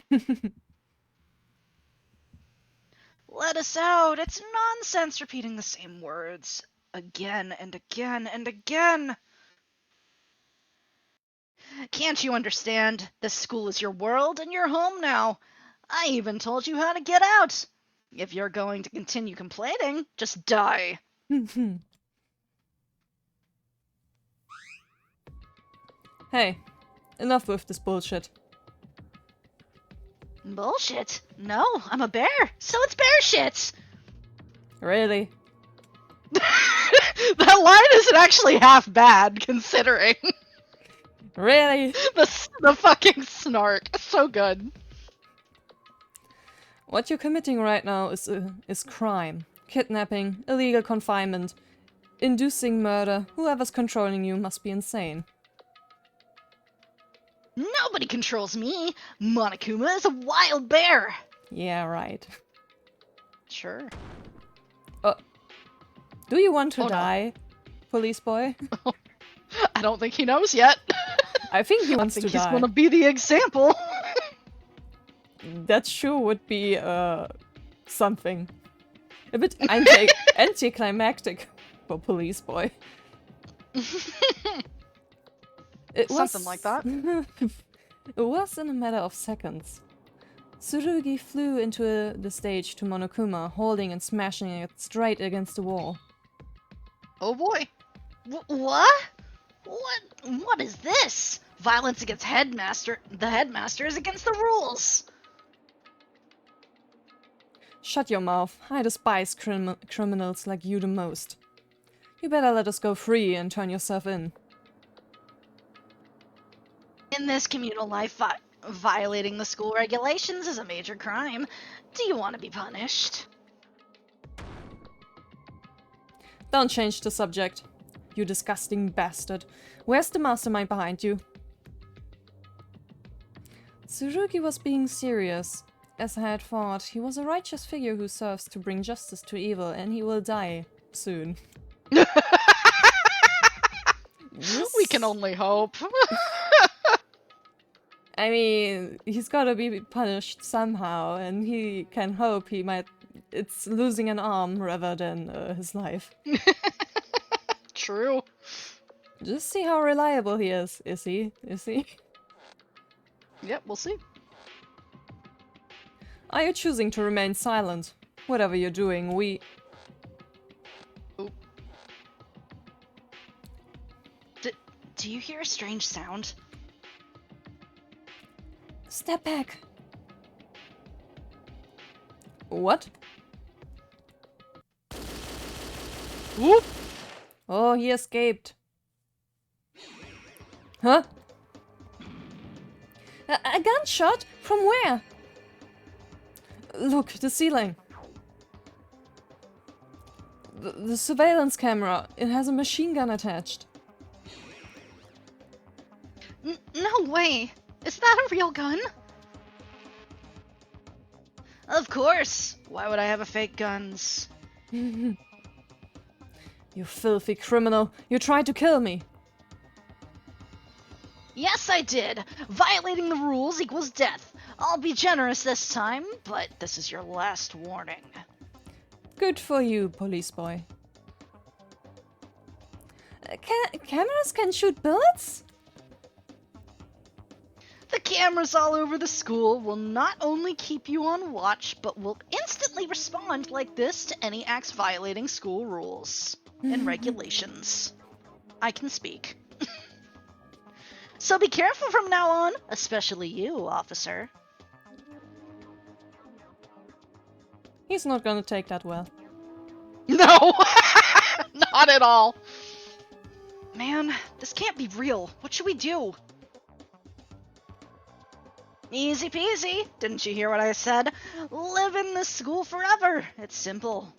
S4: Let us out! It's nonsense repeating the same words. Again and again and again! Can't you understand? This school is your world and your home now. I even told you how to get out. If you're going to continue complaining, just die.
S1: Hey, enough with this bullshit.
S4: Bullshit. No, I'm a bear, so it's bear shit.
S1: Really?
S2: That line isn't actually half bad, considering.
S1: Really?
S2: The fucking snark. So good.
S1: What you're committing right now is crime. Kidnapping, illegal confinement, inducing murder. Whoever's controlling you must be insane.
S4: Nobody controls me. Monokuma is a wild bear.
S1: Yeah, right.
S2: Sure.
S1: Do you want to
S2: Oh, no.
S1: die, police boy?
S2: I don't think he knows yet.
S1: I think he wants
S2: I think
S1: to
S2: he's
S1: die.
S2: gonna be the example.
S1: That sure would be something. A bit anticlimactic for police boy.
S2: Something like that.
S1: It was in a matter of seconds. Tsurugi flew into the stage to Monokuma, holding and smashing it straight against the wall.
S2: Oh boy.
S4: What? What is this? Violence against the headmaster is against the rules.
S1: Shut your mouth. I despise criminals like you the most. You better let us go free and turn yourself in.
S4: In this communal life, violating the school regulations is a major crime. Do you want to be punished?
S1: Don't change the subject. You disgusting bastard. Where's the mastermind behind you? Tsurugi was being serious. As I had thought, he was a righteous figure who serves to bring justice to evil, and he will die soon.
S2: We can only hope.
S1: I mean, he's gotta be punished somehow, and he can hope it's losing an arm rather than his life.
S2: True.
S1: Just see how reliable he is. Is he?
S2: Yep, we'll see.
S1: Are you choosing to remain silent? Whatever you're doing, we...
S2: Oop.
S4: Do you hear a strange sound?
S1: Step back! What?
S2: Whoop!
S1: Oh, he escaped. Huh? A gunshot? From where? Look, the ceiling. The surveillance camera. It has a machine gun attached.
S4: No way! Is that a real gun? Of course! Why would I have a fake guns?
S1: You filthy criminal. You tried to kill me.
S4: Yes, I did! Violating the rules equals death. I'll be generous this time, but this is your last warning.
S1: Good for you, police boy. Cameras can shoot bullets?
S4: The cameras all over the school will not only keep you on watch, but will instantly respond like this to any acts violating school rules and regulations. I can speak. So be careful from now on, especially you, officer.
S1: He's not gonna take that well.
S2: No! Not at all.
S4: Man, this can't be real. What should we do? Easy peasy. Didn't you hear what I said? Live in this school forever. It's simple.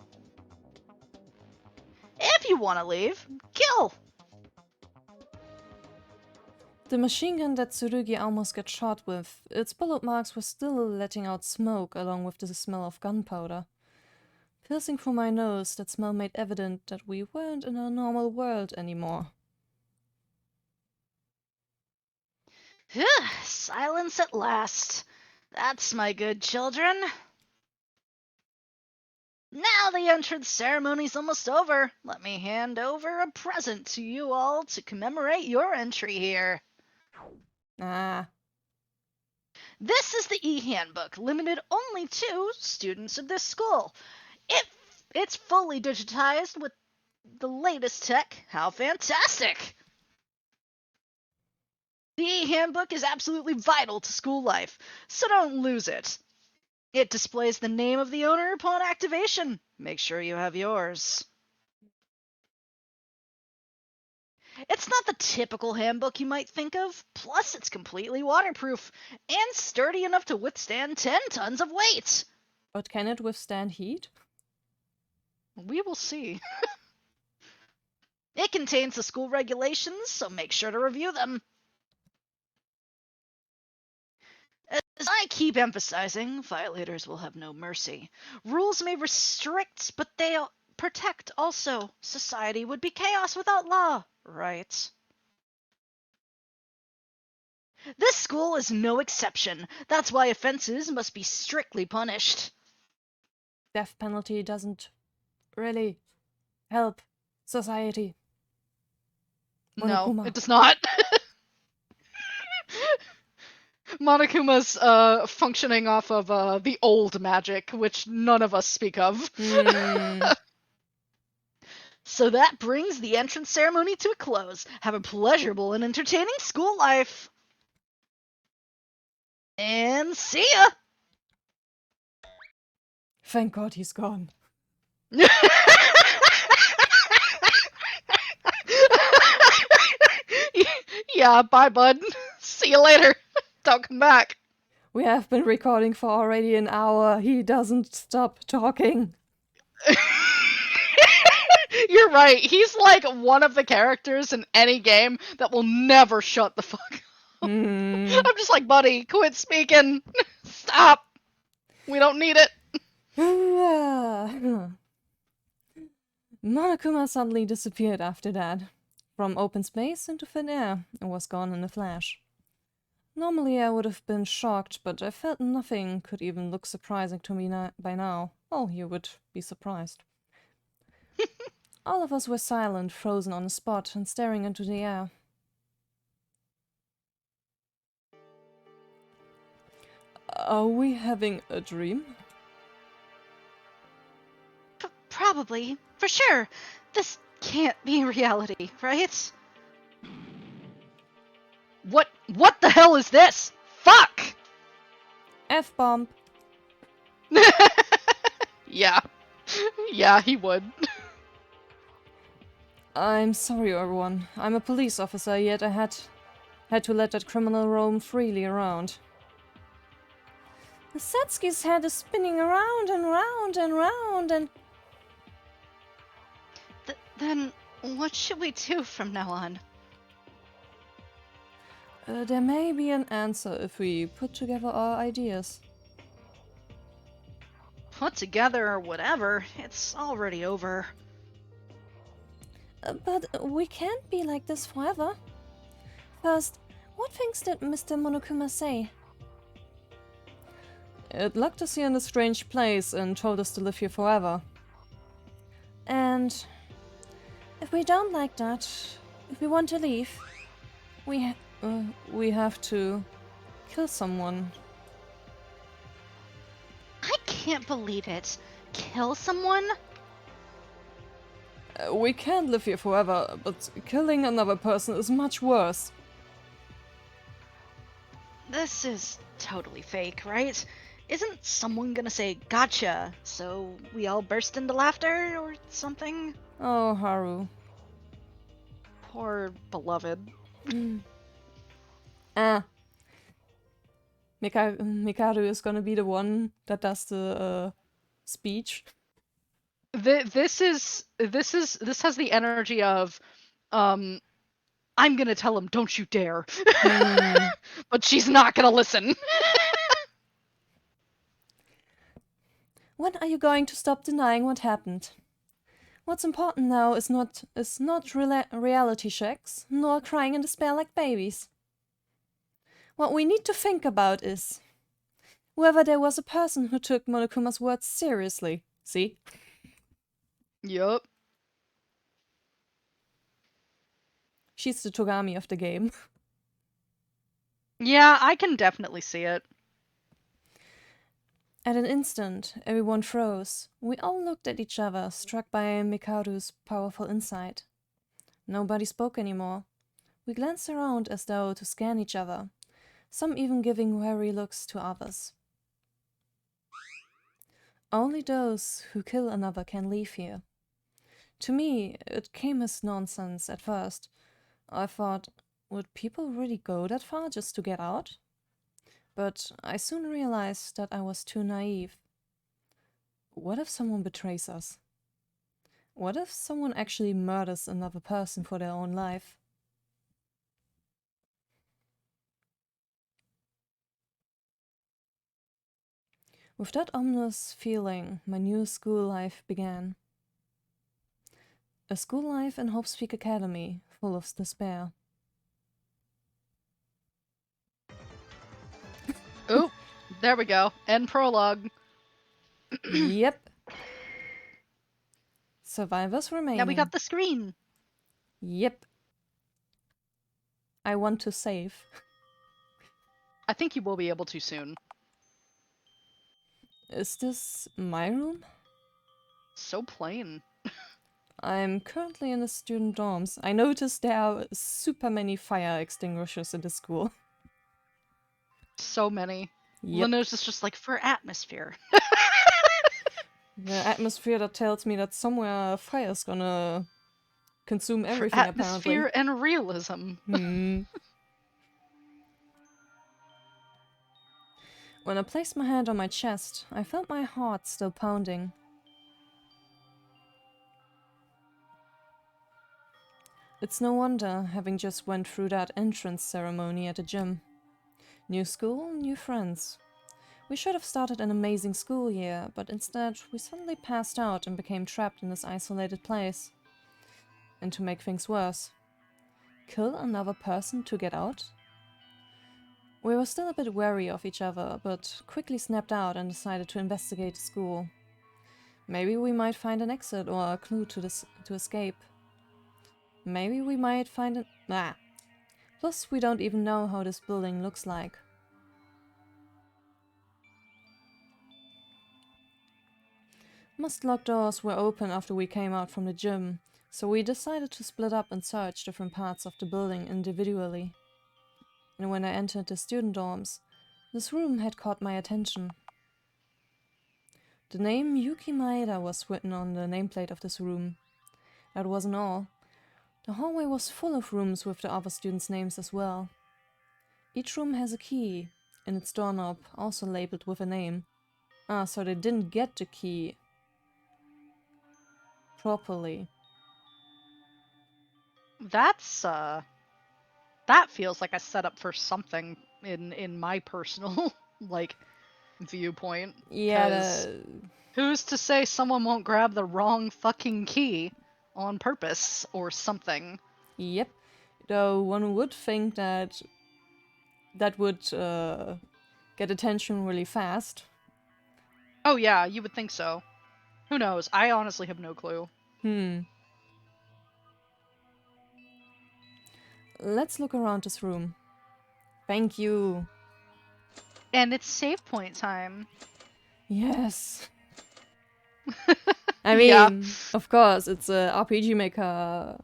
S4: If you want to leave, kill.
S1: The machine gun that Tsurugi almost got shot with, its bullet marks were still letting out smoke along with the smell of gunpowder. Piercing through my nose, that smell made evident that we weren't in our normal world anymore.
S4: Silence at last. That's my good children. Now the entrance ceremony's almost over. Let me hand over a present to you all to commemorate your entry here.
S1: Ah.
S4: This is the e-handbook, limited only to students of this school. It's fully digitized with the latest tech. How fantastic! The e-handbook is absolutely vital to school life, so don't lose it. It displays the name of the owner upon activation. Make sure you have yours. It's not the typical handbook you might think of, plus it's completely waterproof and sturdy enough to withstand 10 tons of weight.
S1: But can it withstand heat?
S2: We will see.
S4: It contains the school regulations, so make sure to review them. As I keep emphasizing, violators will have no mercy. Rules may restrict, but they protect also. Society would be chaos without law, right? This school is no exception. That's why offenses must be strictly punished.
S1: Death penalty doesn't really help society. Monokuma.
S2: No, it does not. Monokuma's functioning off of the old magic, which none of us speak of.
S4: So that brings the entrance ceremony to a close. Have a pleasurable and entertaining school life. And see ya!
S1: Thank God he's gone.
S2: Yeah, bye, bud. See you later. Don't come back.
S1: We have been recording for already an hour. He doesn't stop talking.
S2: You're right. He's like one of the characters in any game that will never shut the fuck up. I'm just like, buddy, quit speaking. Stop. We don't need it.
S1: Monokuma suddenly disappeared after that. From open space into thin air, and was gone in a flash. Normally I would have been shocked, but I felt nothing could even look surprising to me by now. Oh, you would be surprised. All of us were silent, frozen on the spot, and staring into the air. Are we having a dream?
S4: Probably. For sure. This can't be reality, right?
S2: What the hell is this? Fuck!
S1: F-bomb.
S2: Yeah. Yeah, he would.
S1: I'm sorry, everyone. I'm a police officer, yet I had to let that criminal roam freely around. The Satsuki's head is spinning around and round and round and...
S4: Then what should we do from now on?
S1: There may be an answer if we put together our ideas.
S4: Put together or whatever, it's already over.
S1: But we can't be like this forever. First, what things did Mr. Monokuma say? It locked us here in a strange place and told us to live here forever. And
S3: If we don't like that, if we want to leave,
S1: We have to kill someone.
S2: I can't believe it. Kill someone?
S1: We can't live here forever, but killing another person is much worse.
S2: This is totally fake, right? Isn't someone gonna say, gotcha, so we all burst into laughter or something?
S1: Oh, Haru.
S2: Poor beloved.
S1: Mikaru is gonna be the one that does the speech.
S2: This has the energy of, I'm gonna tell him, don't you dare. But she's not gonna listen.
S1: When are you going to stop denying what happened? What's important now is not reality checks, nor crying in despair like babies. What we need to think about is whether there was a person who took Monokuma's words seriously. See?
S2: Yup.
S1: She's the Togami of the game.
S2: Yeah, I can definitely see it.
S1: At an instant, everyone froze. We all looked at each other, struck by Mikaru's powerful insight. Nobody spoke anymore. We glanced around as though to scan each other, some even giving wary looks to others. Only those who kill another can leave here. To me, it came as nonsense at first. I thought, would people really go that far just to get out? But I soon realized that I was too naive. What if someone betrays us? What if someone actually murders another person for their own life? With that ominous feeling, my new school life began. A school life in Hope's Peak Academy, full of despair.
S2: Oh, there we go. End prologue.
S1: Yep. Survivors remaining.
S2: Now we got the screen.
S1: Yep. I want to save.
S2: I think you will be able to soon.
S1: Is this my room?
S2: So plain.
S1: I'm currently in the student dorms. I noticed there are super many fire extinguishers in the school.
S2: So many.
S1: Yep.
S2: Linus is just like, for atmosphere.
S1: The atmosphere that tells me that somewhere a fire's gonna consume everything,
S2: for atmosphere
S1: apparently.
S2: and realism.
S1: When I placed my hand on my chest, I felt my heart still pounding. It's no wonder, having just went through that entrance ceremony at the gym. New school, new friends. We should have started an amazing school year, but instead we suddenly passed out and became trapped in this isolated place. And to make things worse, kill another person to get out? We were still a bit wary of each other, but quickly snapped out and decided to investigate the school. Maybe we might find an exit or a clue to escape. Maybe we might find an... Plus, we don't even know how this building looks like. Most locked doors were open after we came out from the gym, so we decided to split up and search different parts of the building individually. And when I entered the student dorms, this room had caught my attention. The name Yuki Maeda was written on the nameplate of this room. That wasn't all. The hallway was full of rooms with the other students' names as well. Each room has a key in its doorknob, also labeled with a name. So they didn't get the key properly.
S2: That's, that feels like a setup for something in my personal, like, viewpoint.
S1: Yeah,
S2: who's to say someone won't grab the wrong fucking key on purpose or something?
S1: Yep. Though one would think that that would get attention really fast.
S2: Oh yeah, you would think so. Who knows? I honestly have no clue.
S1: let's look around this room. Thank you.
S2: And it's save point time.
S1: Yes. I mean,
S2: Yeah.
S1: of course, it's a RPG Maker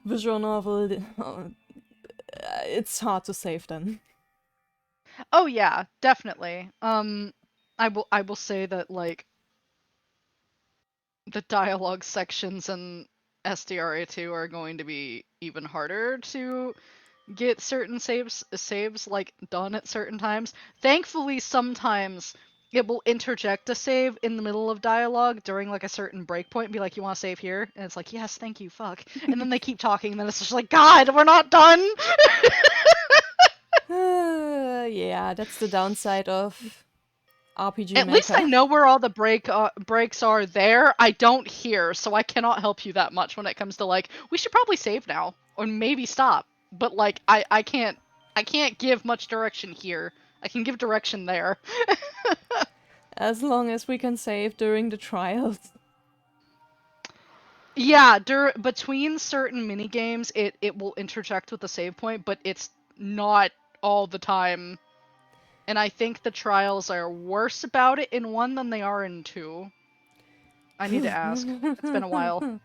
S1: visual novel. It's hard to save then.
S2: Oh yeah, definitely. I will say that like the dialogue sections in SDRA2 are going to be even harder to get certain saves like done at certain times. Thankfully, sometimes it will interject a save in the middle of dialogue during like a certain breakpoint and be like, "You want to save here?" And it's like, "Yes, thank you, fuck." And then they keep talking, and then it's just like, "God, we're not done."
S1: Yeah, that's the downside of RPG
S2: At
S1: Maker.
S2: least I know where all the breaks are there. I don't hear, so I cannot help you that much when it comes to like, we should probably save now or maybe stop. But like I can't give much direction here. I can give direction there.
S1: As long as we can save during the trials.
S2: Yeah, between certain mini games it will interject with the save point, but it's not all the time. And I think the trials are worse about it in 1 than they are in 2. I need to ask. It's been a while.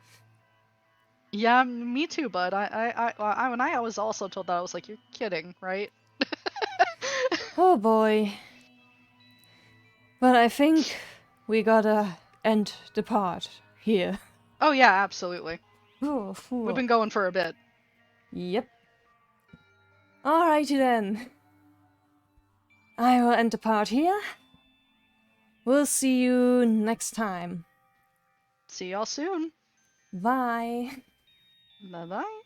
S2: Yeah, me too, bud. When I was also told that, I was like, "You're kidding, right?"
S1: Oh boy. But I think we gotta end the part here.
S2: Oh yeah, absolutely.
S1: Ooh,
S2: We've
S1: ooh.
S2: been going for a bit.
S1: Yep. Alrighty then. I will end the part here. We'll see you next time.
S2: See y'all soon.
S1: Bye.
S2: Bye bye.